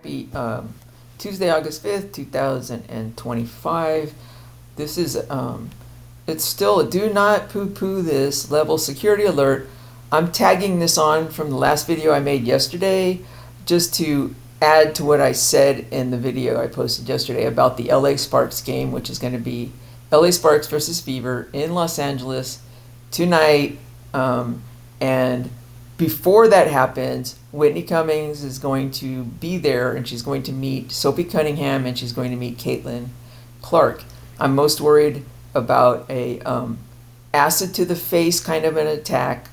Happy Tuesday, August 5th, 2025. This is, it's still a do not poo-poo this level security alert. I'm tagging this on from the last video I made yesterday just to add to what I said in the video I posted yesterday about the LA Sparks game, which is going to be LA Sparks versus Fever in Los Angeles tonight. And before that happens, Whitney Cummings is going to be there, and she's going to meet Sophie Cunningham, and she's going to meet Caitlin Clark. I'm most worried about a acid to the face kind of an attack,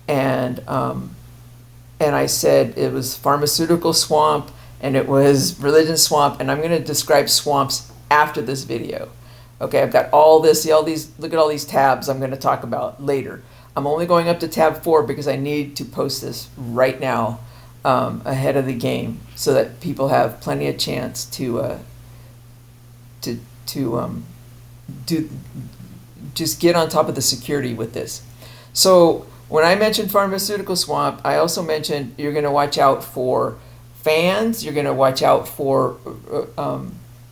and I said it was pharmaceutical swamp and it was religion swamp, and I'm going to describe swamps after this video. Okay, I've got all this, see all these, look at all these tabs I'm going to talk about later. I'm only going up to tab 4 because I need to post this right now ahead of the game so that people have plenty of chance to just get on top of the security with this. So when I mentioned pharmaceutical swamp, I also mentioned you're going to watch out for fans, you're going to watch out for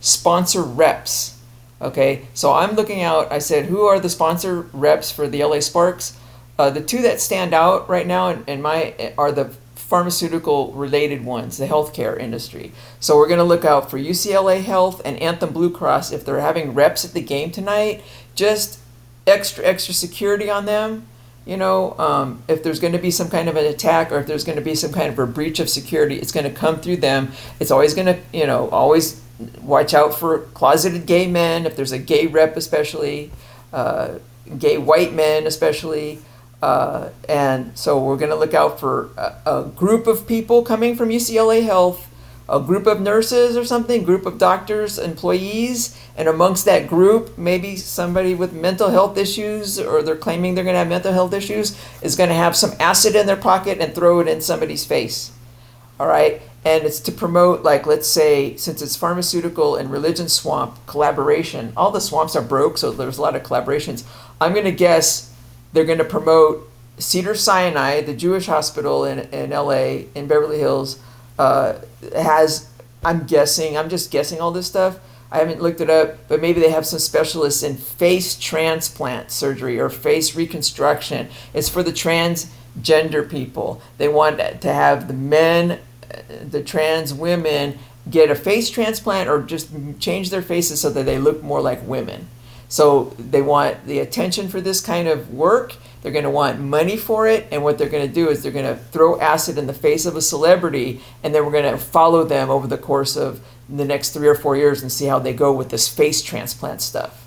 sponsor reps. Okay, so I'm looking out, I said, who are the sponsor reps for the LA Sparks? The two that stand out right now in my are the pharmaceutical related ones, the healthcare industry. So we're going to look out for UCLA Health and Anthem Blue Cross. If they're having reps at the game tonight, just extra security on them. You know, if there's going to be some kind of an attack or if there's going to be some kind of a breach of security, it's going to come through them. It's always going to, you know, always watch out for closeted gay men, if there's a gay rep especially, gay white men especially. And so we're going to look out for a group of people coming from UCLA Health, a group of nurses or something, group of doctors, employees, and amongst that group, maybe somebody with mental health issues, or they're claiming they're going to have mental health issues, is going to have some acid in their pocket and throw it in somebody's face. All right? And it's to promote, like, let's say, since it's pharmaceutical and religion swamp collaboration, all the swamps are broke, so there's a lot of collaborations. I'm going to guess they're going to promote Cedars-Sinai, the Jewish hospital in LA, in Beverly Hills, has, I'm just guessing all this stuff. I haven't looked it up, but maybe they have some specialists in face transplant surgery or face reconstruction. It's for the transgender people. They want to have the men, the trans women, get a face transplant or just change their faces so that they look more like women. So they want the attention for this kind of work. They're going to want money for it. And what they're going to do is they're going to throw acid in the face of a celebrity, and then we're going to follow them over the course of the next 3 or 4 years and see how they go with this face transplant stuff.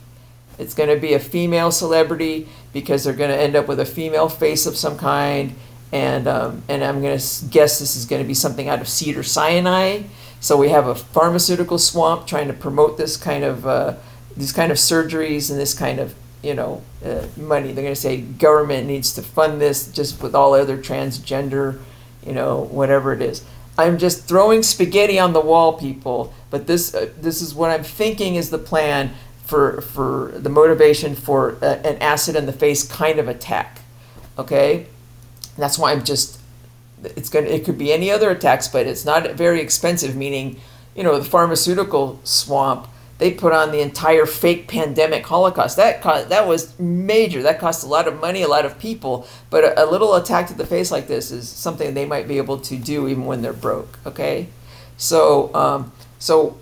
It's going to be a female celebrity because they're going to end up with a female face of some kind. And I'm going to guess this is going to be something out of Cedars-Sinai. So we have a pharmaceutical swamp trying to promote this kind of these kind of surgeries and this kind of, you know, money. They're going to say government needs to fund this just with all other transgender, you know, whatever it is. I'm just throwing spaghetti on the wall, people. But this is what I'm thinking is the plan for the motivation for an acid in the face kind of attack. Okay, that's why I'm just. It could be any other attacks, but it's not very expensive. Meaning, you know, the pharmaceutical swamp. They put on the entire fake pandemic Holocaust. That was major. That cost a lot of money, a lot of people. But a little attack to the face like this is something they might be able to do even when they're broke. Okay, so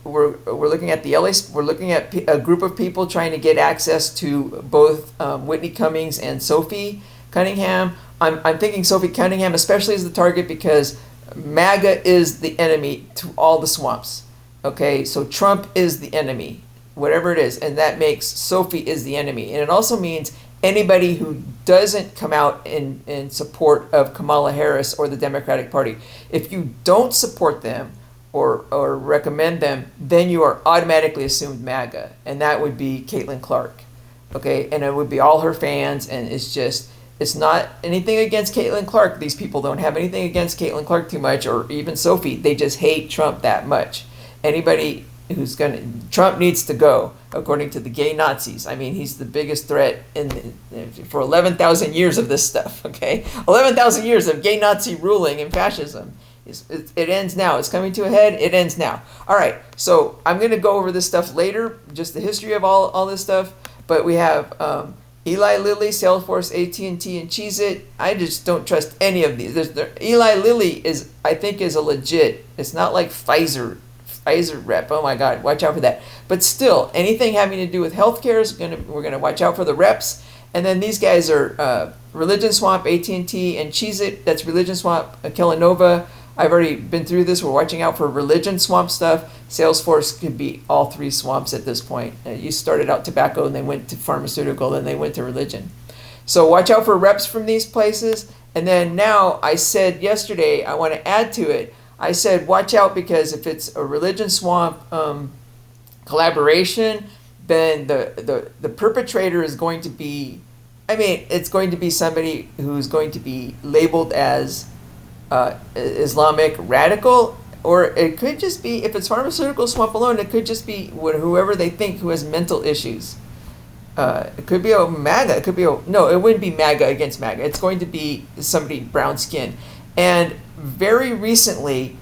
we're looking at the LA. We're looking at a group of people trying to get access to both Whitney Cummings and Sophie Cunningham. I'm thinking Sophie Cunningham especially is the target because MAGA is the enemy to all the swamps. Okay, so Trump is the enemy, whatever it is, and that makes Sophie is the enemy. And it also means anybody who doesn't come out in support of Kamala Harris or the Democratic Party. If you don't support them or recommend them, then you are automatically assumed MAGA, and that would be Caitlin Clark. Okay, and it would be all her fans, and it's not anything against Caitlin Clark. These people don't have anything against Caitlin Clark too much, or even Sophie. They just hate Trump that much. Anybody who's Trump needs to go, according to the gay Nazis. I mean, he's the biggest threat for 11,000 years of this stuff, okay? 11,000 years of gay Nazi ruling and fascism. It ends now. It's coming to a head. It ends now. All right. So I'm going to go over this stuff later, just the history of all this stuff. But we have Eli Lilly, Salesforce, AT&T, and Cheez-It. I just don't trust any of these. Eli Lilly I think is a legit. It's not like Pfizer rep. Oh my God, watch out for that. But still, anything having to do with healthcare we're gonna watch out for the reps. And then these guys are Religion Swamp, AT&T, and Cheez-It. That's Religion Swamp, Killanova. I've already been through this. We're watching out for Religion Swamp stuff. Salesforce could be all three swamps at this point. You started out tobacco, and they went to pharmaceutical, then they went to religion. So watch out for reps from these places. And then now, I said yesterday, I want to add to it. I said watch out because if it's a Religion Swamp collaboration, then the perpetrator is going to be, it's going to be somebody who's going to be labeled as Islamic radical, or it could just be, if it's pharmaceutical swamp alone, it could just be whoever they think who has mental issues. It could be a MAGA. No, it wouldn't be MAGA against MAGA. It's going to be somebody brown skin. And very recently,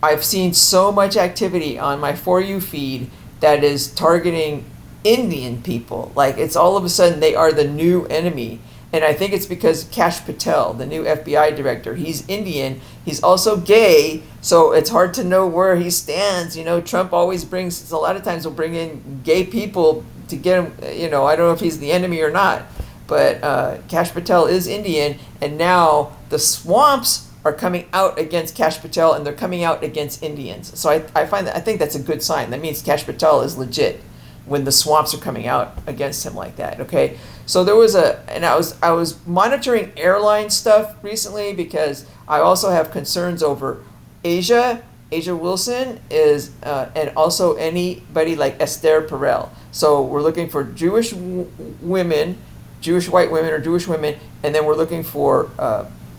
I've seen so much activity on my For You feed that is targeting Indian people. Like, it's all of a sudden they are the new enemy. And I think it's because Kash Patel, the new FBI director, he's Indian. He's also gay, so it's hard to know where he stands. Trump always brings, a lot of times will bring in gay people to get him, I don't know if he's the enemy or not. But Kash Patel is Indian, and now the swamps are coming out against Kash Patel, and they're coming out against Indians. So I think that's a good sign. That means Kash Patel is legit when the swamps are coming out against him like that. Okay, so there was I was monitoring airline stuff recently because I also have concerns over Asia Wilson is, and also anybody like Esther Perel. So we're looking for Jewish women, Jewish white women or Jewish women, and then we're looking for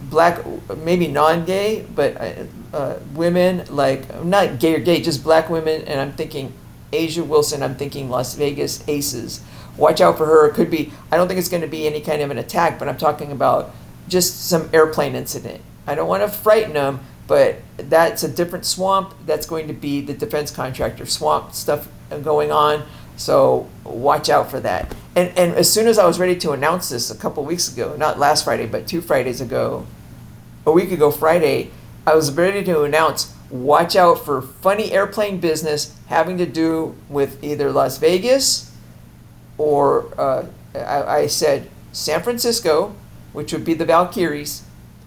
black, maybe non-gay, but women, like not gay or gay, just black women. And I'm thinking Asia Wilson, I'm thinking Las Vegas Aces. Watch out for her. It could be, I don't think it's going to be any kind of an attack, but I'm talking about just some airplane incident. I don't want to frighten them, but that's a different swamp. That's going to be the defense contractor swamp stuff going on. So watch out for that. And as soon as I was ready to announce this a couple weeks ago, not last Friday, but 2 Fridays ago, a week ago Friday, I was ready to announce, watch out for funny airplane business having to do with either Las Vegas or I said San Francisco, which would be the Valkyries,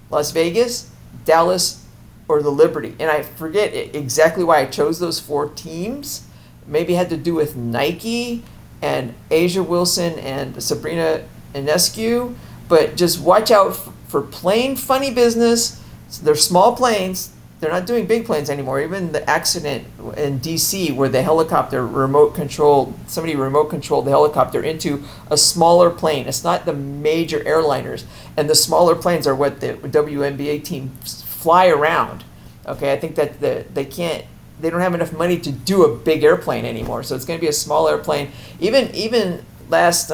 Las Vegas, Dallas, or the Liberty. And I forget exactly why I chose those 4 teams. Maybe it had to do with Nike and Asia Wilson and Sabrina Ionescu. But just watch out for plane funny business. They're small planes. They're not doing big planes anymore. Even the accident in DC where the helicopter somebody remote controlled the helicopter into a smaller plane. It's not the major airliners. And the smaller planes are what the WNBA teams fly around. Okay, I think that they don't have enough money to do a big airplane anymore. So it's going to be a small airplane. Even last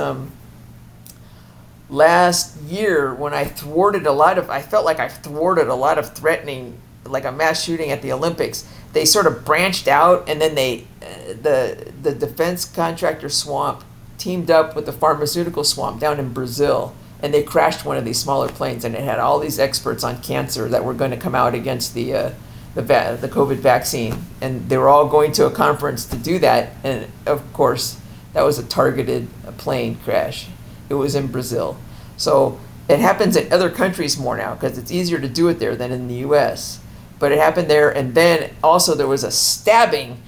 year when I felt like I thwarted a lot of threatening, like a mass shooting at the Olympics, they sort of branched out, and then the defense contractor swamp teamed up with the pharmaceutical swamp down in Brazil, and they crashed one of these smaller planes, and it had all these experts on cancer that were going to come out against the COVID vaccine, and they were all going to a conference to do that, and of course that was a targeted plane crash. It was in Brazil. So it happens in other countries more now because it's easier to do it there than in the U.S. But it happened there, and then also there was a stabbing.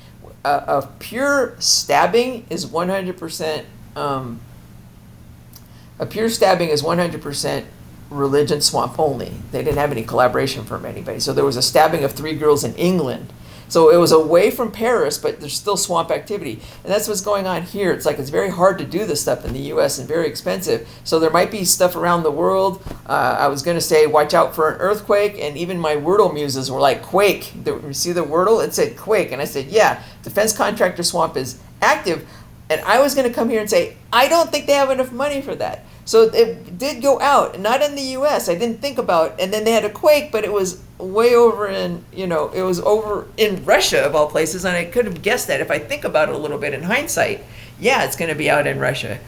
A pure stabbing is 100%. A pure stabbing is 100% religion swamp only. They didn't have any collaboration from anybody. So there was a stabbing of 3 girls in England. So it was away from Paris, but there's still swamp activity. And that's what's going on here. It's like it's very hard to do this stuff in the U.S. and very expensive. So there might be stuff around the world. I was going to say, watch out for an earthquake. And even my Wordle muses were like, quake. You see the Wordle? It said quake. And I said, yeah, defense contractor swamp is active. And I was going to come here and say, I don't think they have enough money for that. So it did go out, not in the U.S. I didn't think about, and then they had a quake, but it was way over in, it was over in Russia of all places, and I could have guessed that if I think about it a little bit in hindsight. Yeah, it's going to be out in Russia.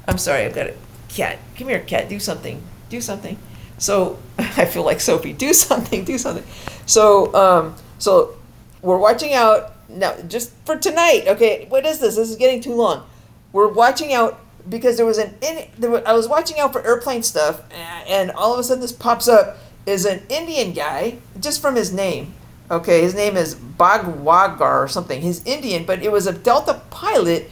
I'm sorry, I've got a cat. Come here, cat. Do something. Do something. So I feel like Sophie. Do something. Do something. So we're watching out now, just for tonight. Okay, what is this? This is getting too long. We're watching out because I was watching out for airplane stuff, and all of a sudden this pops up is an Indian guy, just from his name. Okay, his name is Bhagwagar or something. He's Indian, but it was a Delta pilot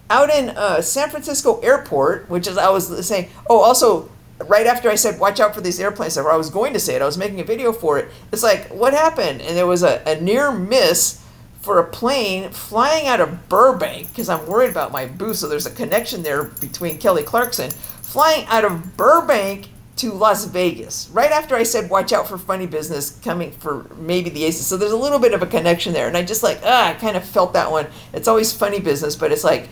out in San Francisco airport, which is, I was saying, oh, also, right after I said, watch out for these airplanes, or I was going to say it, I was making a video for it. It's like, what happened? And there was a near miss for a plane flying out of Burbank, because I'm worried about my booth, so there's a connection there between Kelly Clarkson, flying out of Burbank to Las Vegas, right after I said, watch out for funny business coming for maybe the Aces. So there's a little bit of a connection there. And I just I kind of felt that one. It's always funny business, but it's like,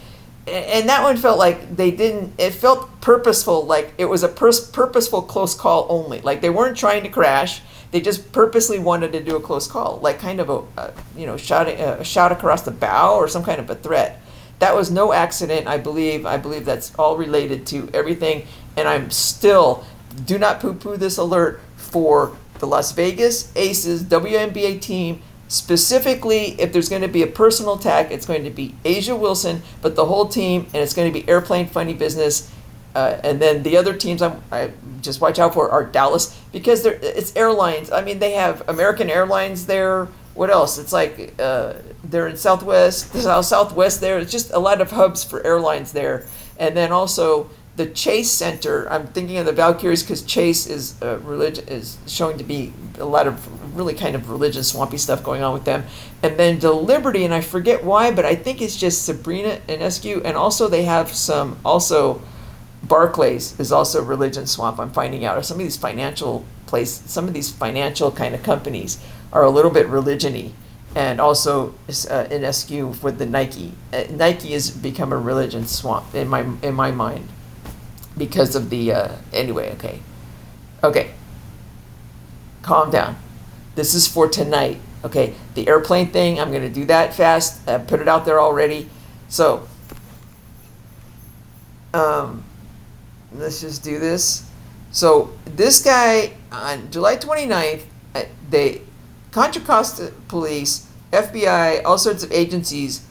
and that one felt like it felt purposeful, like it was a purposeful close call only. Like they weren't trying to crash. They just purposely wanted to do a close call, like kind of a shot across the bow or some kind of a threat. That was no accident, I believe. I believe that's all related to everything. And I'm still, do not poo-poo this alert for the Las Vegas Aces WNBA team. Specifically, if there's going to be a personal attack, it's going to be Asia Wilson, but the whole team, and it's going to be airplane funny business. And then the other teams I just watch out for are Dallas, because it's airlines. I mean, they have American Airlines there. What else? It's like they're in Southwest there. It's just a lot of hubs for airlines there. And then also the Chase Center. I'm thinking of the Valkyries because Chase is showing to be a lot of really kind of religious swampy stuff going on with them. And then the Liberty, and I forget why, but I think it's just Sabrina Ionescu, and also they have Barclays is also religion swamp. I'm finding out, or some of these financial kind of companies are a little bit religion-y. And also Ionescu with the Nike. Nike has become a religion swamp in my mind because of the anyway. Okay, calm down. This is for tonight. Okay, the airplane thing, I'm going to do that fast. I put it out there already. So let's just do this. So this guy, on July 29th, they Contra Costa Police, FBI, all sorts of agencies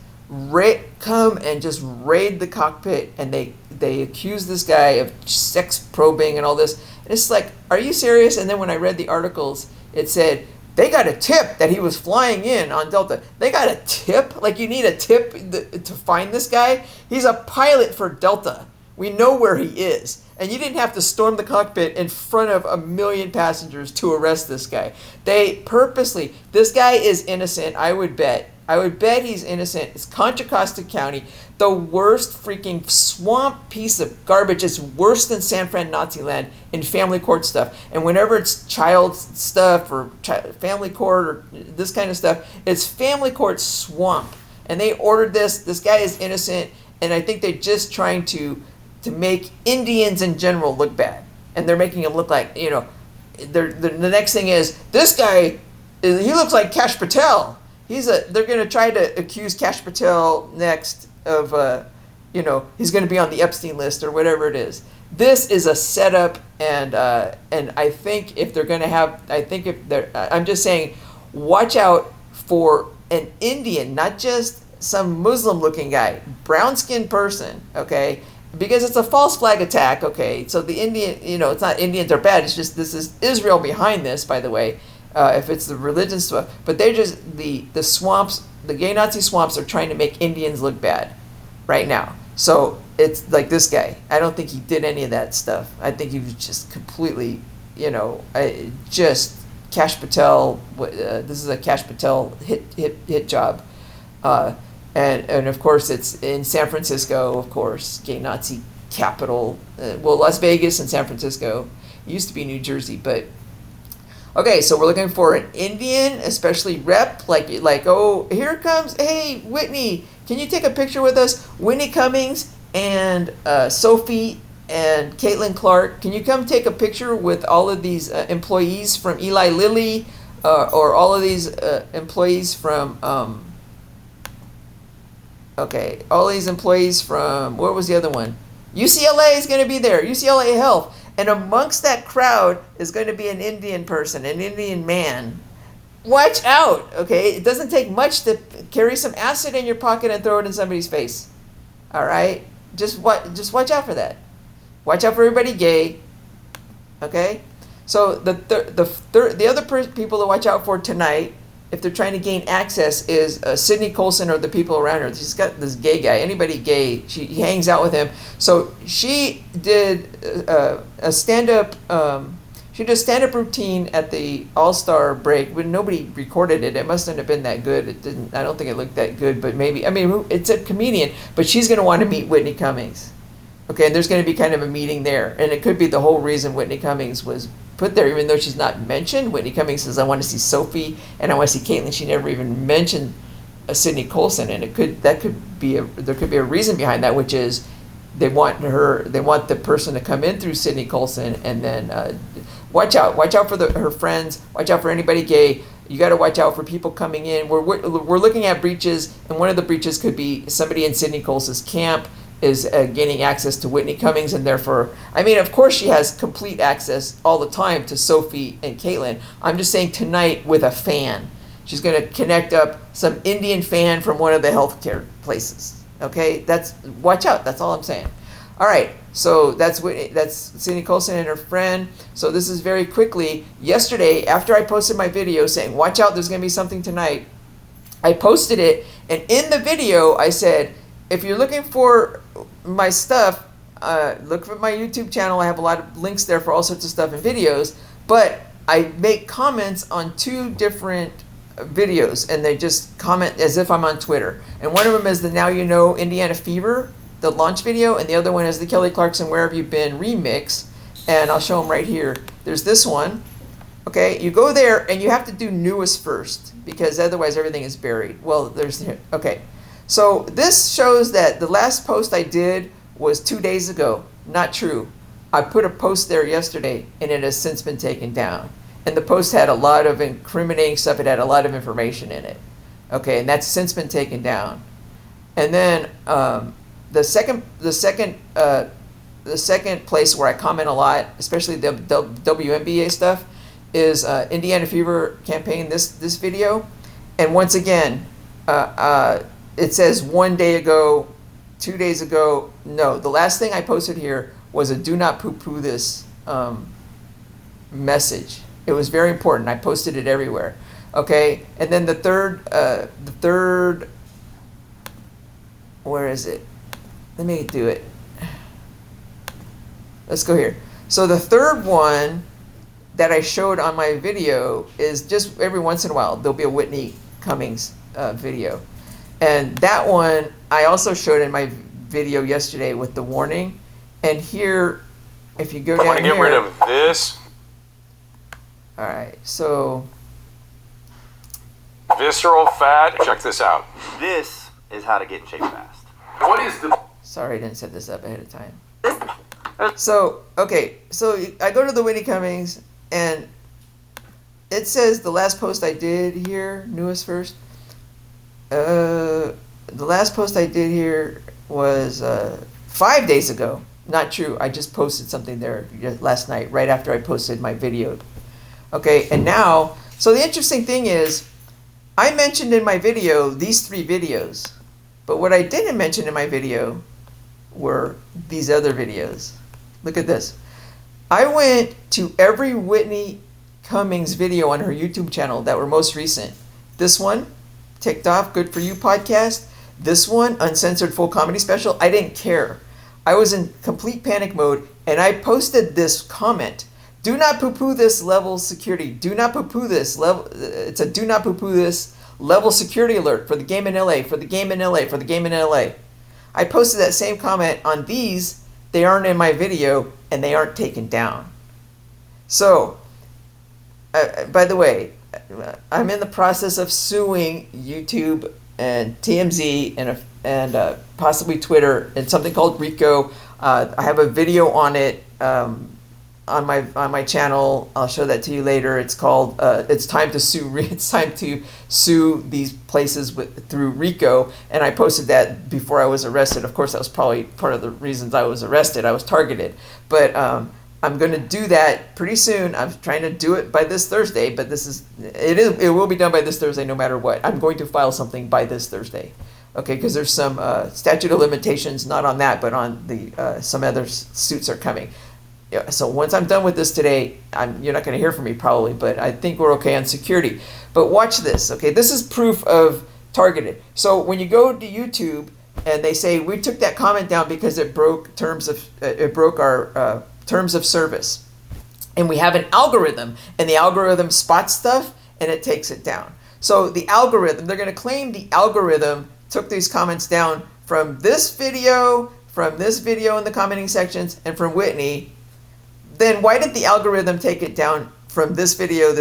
come and just raid the cockpit, and they accuse this guy of sex probing and all this. And it's like, are you serious? And then when I read the articles, it said they got a tip that he was flying in on Delta. They got a tip? Like, you need a tip to find this guy? He's a pilot for Delta. We know where he is. And you didn't have to storm the cockpit in front of 1 million passengers to arrest this guy. They purposely, this guy is innocent, I would bet. I would bet he's innocent. It's Contra Costa County, the worst freaking swamp piece of garbage. It's worse than San Fran Nazi land in family court stuff. And whenever it's child stuff or family court or this kind of stuff, it's family court swamp. And they ordered this. This guy is innocent. And I think they're just trying to make Indians in general look bad. And they're making him look like, the next thing is, this guy, he looks like Kash Patel. They're going to try to accuse Kash Patel next of, he's going to be on the Epstein list or whatever it is. This is a setup, and I think if they're going to have, I'm just saying, watch out for an Indian, not just some Muslim-looking guy, brown-skinned person, okay? Because it's a false flag attack, okay? So the Indian, it's not Indians are bad. It's just this is Israel behind this, by the way. If it's the religion stuff, but they're just the swamps, the gay Nazi swamps are trying to make Indians look bad, right now. So it's like this guy. I don't think he did any of that stuff. I think he was just completely, just Kash Patel. This is a Kash Patel hit job. And of course it's in San Francisco, of course, gay Nazi capital. Las Vegas and San Francisco. It used to be New Jersey, but okay. So we're looking for an Indian, especially rep, like oh, here comes, hey Whitney, can you take a picture with us? Whitney Cummings and Sophie and Caitlin Clark, can you come take a picture with all of these employees from Eli Lilly, or all of these employees from, all these employees from, what was the other one? UCLA is going to be there, UCLA Health. And amongst that crowd is going to be an Indian person, an Indian man. Watch out, okay? It doesn't take much to carry some acid in your pocket and throw it in somebody's face. All right? Just watch out for that. Watch out for everybody gay. Okay? So the other people to watch out for tonight, if they're trying to gain access, is Sydney Colson or the people around her. She's got this gay guy. Anybody gay, he hangs out with him. So she did a stand-up. She did a stand-up routine at the All-Star break, but nobody recorded it. It mustn't have been that good. It didn't. I don't think it looked that good. But maybe. I mean, it's a comedian, but she's going to want to meet Whitney Cummings. Okay, and there's going to be kind of a meeting there, and it could be the whole reason Whitney Cummings was put there, even though she's not mentioned. Whitney Cummings says, "I want to see Sophie and I want to see Caitlin." She never even mentioned Sydney Colson, and there could be a reason behind that, which is they want the person to come in through Sydney Colson, and then watch out for her friends, watch out for anybody gay. You got to watch out for people coming in. We're looking at breaches, and one of the breaches could be somebody in Sydney Colson's camp is gaining access to Whitney Cummings, and therefore, I mean, of course she has complete access all the time to Sophie and Caitlin. I'm just saying tonight with a fan. She's going to connect up some Indian fan from one of the healthcare places. Okay, watch out. That's all I'm saying. All right, so that's Sydney Colson and her friend. So this is very quickly. Yesterday, after I posted my video saying, watch out, there's going to be something tonight, I posted it, and in the video I said, if you're looking for my stuff, look for my YouTube channel. I have a lot of links there for all sorts of stuff and videos, but I make comments on 2 different videos, and they just comment as if I'm on Twitter. And one of them is the Now You Know Indiana Fever, the launch video, and the other one is the Kelly Clarkson Where Have You Been remix, and I'll show them right here. There's this one. Okay, you go there, and you have to do newest first, because otherwise everything is buried. Well, okay. So this shows that the last post I did was 2 days ago. Not true. I put a post there yesterday, and it has since been taken down. And the post had a lot of incriminating stuff. It had a lot of information in it. Okay, and that's since been taken down. And then the second place where I comment a lot, especially the WNBA stuff, is Indiana Fever campaign. This video, and once again, it says 1 day ago, 2 days ago. No, the last thing I posted here was a "Do not poo-poo this" message. It was very important. I posted it everywhere. Okay, and then the third, where is it? Let me do it. Let's go here. So the third one that I showed on my video is just every once in a while there'll be a Whitney Cummings video. And that one I also showed in my video yesterday with the warning. And here, if you go down here. I want to get rid of this. All right, so. Visceral fat. Check this out. This is how to get in shape fast. What is the... Sorry, I didn't set this up ahead of time. So, okay, so I go to the Whitney Cummings, and it says the last post I did here, newest first. The last post I did here was 5 days ago. Not true. I just posted something there last night, right after I posted my video. Okay, and now, so the interesting thing is, I mentioned in my video these 3 videos, but what I didn't mention in my video were these other videos. Look at this. I went to every Whitney Cummings video on her YouTube channel that were most recent. This one, Ticked Off, Good For You podcast. This one, Uncensored Full Comedy Special. I didn't care. I was in complete panic mode, and I posted this comment. Do not poo-poo this level security. Do not poo-poo this level. It's a do not poo-poo this level security alert for the game in LA, for the game in LA, for the game in LA. I posted that same comment on these. They aren't in my video, and they aren't taken down. So, by the way, I'm in the process of suing YouTube and TMZ and possibly Twitter, and something called RICO. I have a video on it on my channel. I'll show that to you later. It's called "It's Time to Sue." It's time to sue these places through RICO, and I posted that before I was arrested. Of course, that was probably part of the reasons I was arrested. I was targeted, but I'm going to do that pretty soon. I'm trying to do it by this Thursday, but it will be done by this Thursday no matter what. I'm going to file something by this Thursday. Okay, because there's some statute of limitations, not on that, but on the some other suits are coming. Yeah, so once I'm done with this today, you're not going to hear from me probably, but I think we're okay on security. But watch this, okay? This is proof of targeted. So when you go to YouTube and they say we took that comment down because it broke our terms of service, and we have an algorithm, and the algorithm spots stuff and it takes it down. So the algorithm, they're going to claim the algorithm took these comments down from this video in the commenting sections, and from Whitney. Then why did the algorithm take it down from this video, and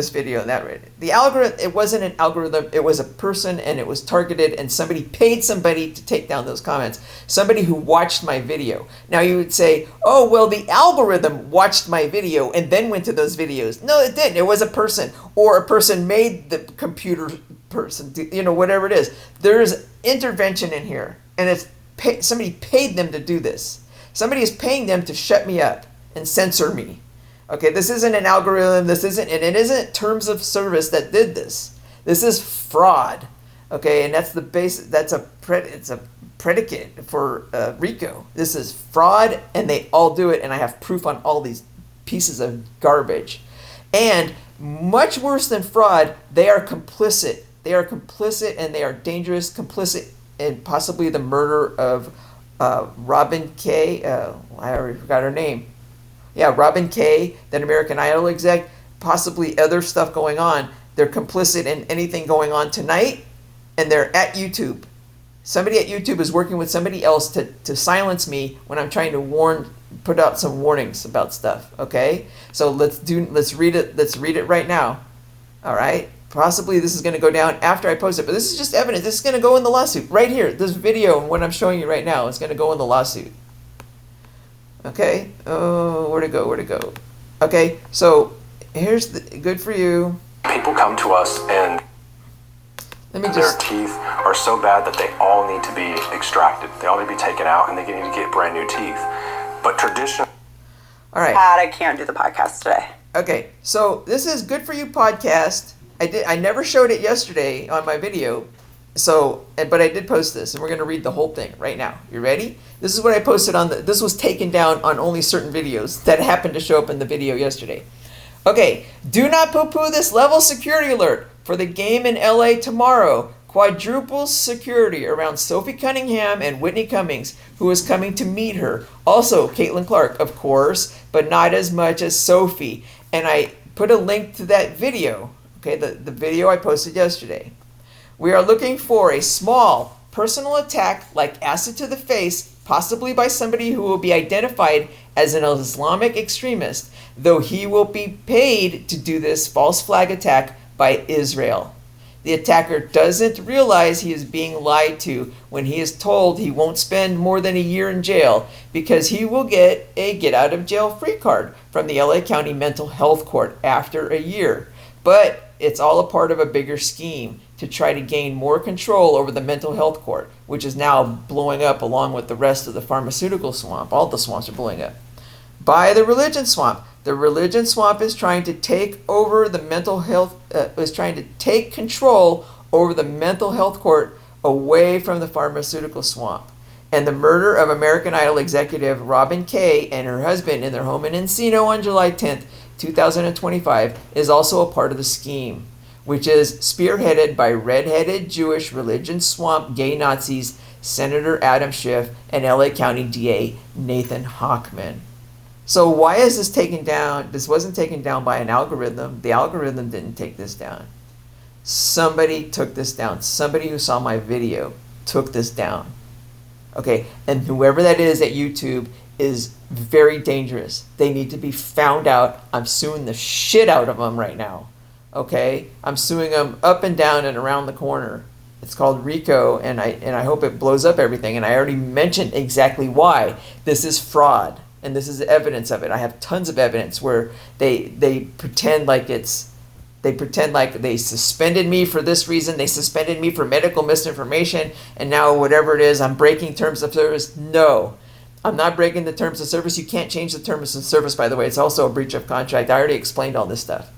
that? The algorithm, it wasn't an algorithm, it was a person, and it was targeted, and somebody paid somebody to take down those comments. Somebody who watched my video. Now you would say, oh, well, the algorithm watched my video and then went to those videos. No, it didn't. It was a person, or a person made the computer person, whatever it is. There's intervention in here, and somebody paid them to do this. Somebody is paying them to shut me up and censor me. Okay, this isn't an algorithm, and it isn't terms of service that did this. This is fraud. Okay, and that's the base. It's a predicate for RICO. This is fraud, and they all do it, and I have proof on all these pieces of garbage. And much worse than fraud, they are complicit. They are complicit, and they are dangerous, complicit in possibly the murder of Robin Kaye. I already forgot her name. Yeah, Robin Kaye, that American Idol exec, possibly other stuff going on. They're complicit in anything going on tonight, and they're at YouTube. Somebody at YouTube is working with somebody else to silence me when I'm trying to put out some warnings about stuff. Okay, so let's read it. Let's read it right now. All right. Possibly this is going to go down after I post it, but this is just evidence. This is going to go in the lawsuit right here. This video, what I'm showing you right now, is going to go in the lawsuit. Okay. Oh, where'd it go? Okay. So here's good for you. People come to us and their teeth are so bad that they all need to be extracted. They all need to be taken out, and they need to get brand new teeth. But traditional. All right. I can't do the podcast today. Okay. So this is Good For You podcast. I never showed it yesterday on my video. But I did post this, and we're going to read the whole thing right now. You ready? This is what I posted this was taken down on only certain videos that happened to show up in the video yesterday. Okay, do not poo-poo this level security alert for the game in LA tomorrow. Quadruple security around Sophie Cunningham and Whitney Cummings, who is coming to meet her. Also, Caitlin Clark, of course, but not as much as Sophie. And I put a link to that video, okay, the video I posted yesterday. We are looking for a small personal attack like acid to the face, possibly by somebody who will be identified as an Islamic extremist, though he will be paid to do this false flag attack by Israel. The attacker doesn't realize he is being lied to when he is told he won't spend more than a year in jail because he will get a get out of jail free card from the LA County Mental Health Court after a year. But it's all a part of a bigger scheme to try to gain more control over the mental health court, which is now blowing up along with the rest of the pharmaceutical swamp. All the swamps are blowing up. By the religion swamp. The religion swamp is trying to take over the mental health, is trying to take control over the mental health court away from the pharmaceutical swamp. And the murder of American Idol executive Robin Kaye and her husband in their home in Encino on July 10th, 2025 is also a part of the scheme, which is spearheaded by red-headed Jewish religion swamp gay Nazis Senator Adam Schiff and LA County DA Nathan Hochman. So why is this taken down? This wasn't taken down by an algorithm. The algorithm didn't take this down. Somebody took this down. Somebody who saw my video took this down. Okay, and whoever that is at YouTube is very dangerous. They need to be found out. I'm suing the shit out of them right now. Okay, I'm suing them up and down and around the corner. It's called RICO, and I hope it blows up everything. And I already mentioned exactly why. This is fraud, and this is evidence of it. I have tons of evidence where they pretend like they suspended me for this reason. They suspended me for medical misinformation, and now whatever it is, I'm breaking terms of service. No, I'm not breaking the terms of service. You can't change the terms of service, by the way. It's also a breach of contract. I already explained all this stuff.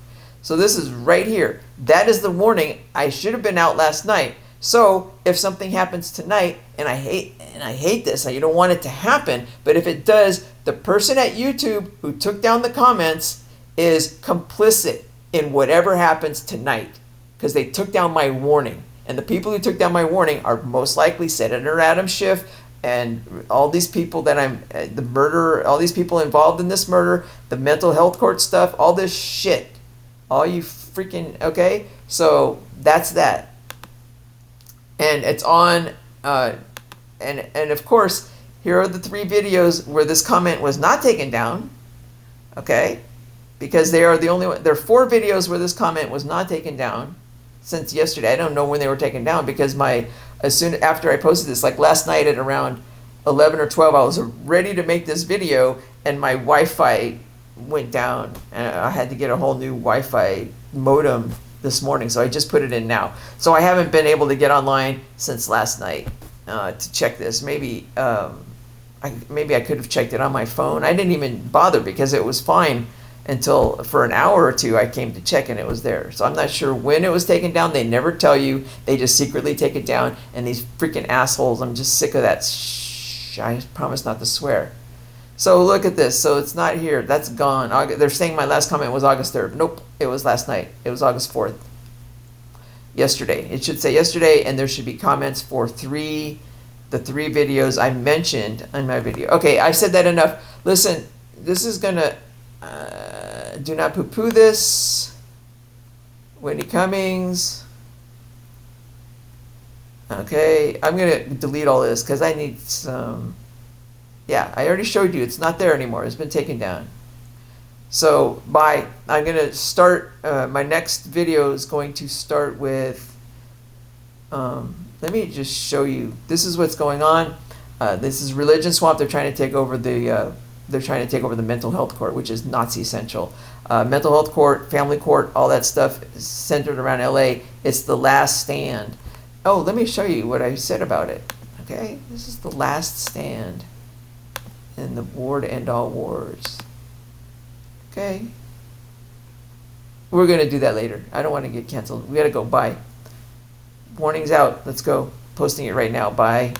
So this is right here. That is the warning. I should have been out last night. So if something happens tonight, and I hate this, you don't want it to happen, but if it does, the person at YouTube who took down the comments is complicit in whatever happens tonight, because they took down my warning. And the people who took down my warning are most likely Senator Adam Schiff and all these people that the murderer, all these people involved in this murder, the mental health court stuff, all this shit. All you freaking, okay? So that's that. And it's on, and of course, here are the 3 videos where this comment was not taken down, okay? Because they are the only one. There are 4 videos where this comment was not taken down since yesterday. I don't know when they were taken down, because as soon after I posted this, like last night at around 11 or 12, I was ready to make this video, and my Wi-Fi went down, and I had to get a whole new Wi-Fi modem this morning, so I just put it in now. So I haven't been able to get online since last night to check this. Maybe I could have checked it on my phone. I didn't even bother because it was fine until for an hour or two I came to check and it was there. So I'm not sure when it was taken down. They never tell you. They just secretly take it down. And these freaking assholes, I'm just sick of that. I promise not to swear. So look at this. So it's not here. That's gone. They're saying my last comment was August 3rd. Nope. It was last night. It was August 4th. Yesterday. It should say yesterday, and there should be comments for the 3 videos I mentioned in my video. Okay, I said that enough. Listen, this is going to... do not poo-poo this. Whitney Cummings. Okay, I'm going to delete all this because I need some... Yeah, I already showed you. It's not there anymore. It's been taken down. So, bye. I'm going to start... my next video is going to start with... let me just show you. This is what's going on. This is Religion Swamp. They're trying to take over the... they're trying to take over the mental health court, which is Nazi central. Mental health court, family court, all that stuff is centered around LA. It's the last stand. Oh, let me show you what I said about it. Okay, this is the last stand in the war to end all wars. Okay. We're going to do that later. I don't want to get canceled. We got to go. Bye. Warning's out. Let's go. Posting it right now. Bye.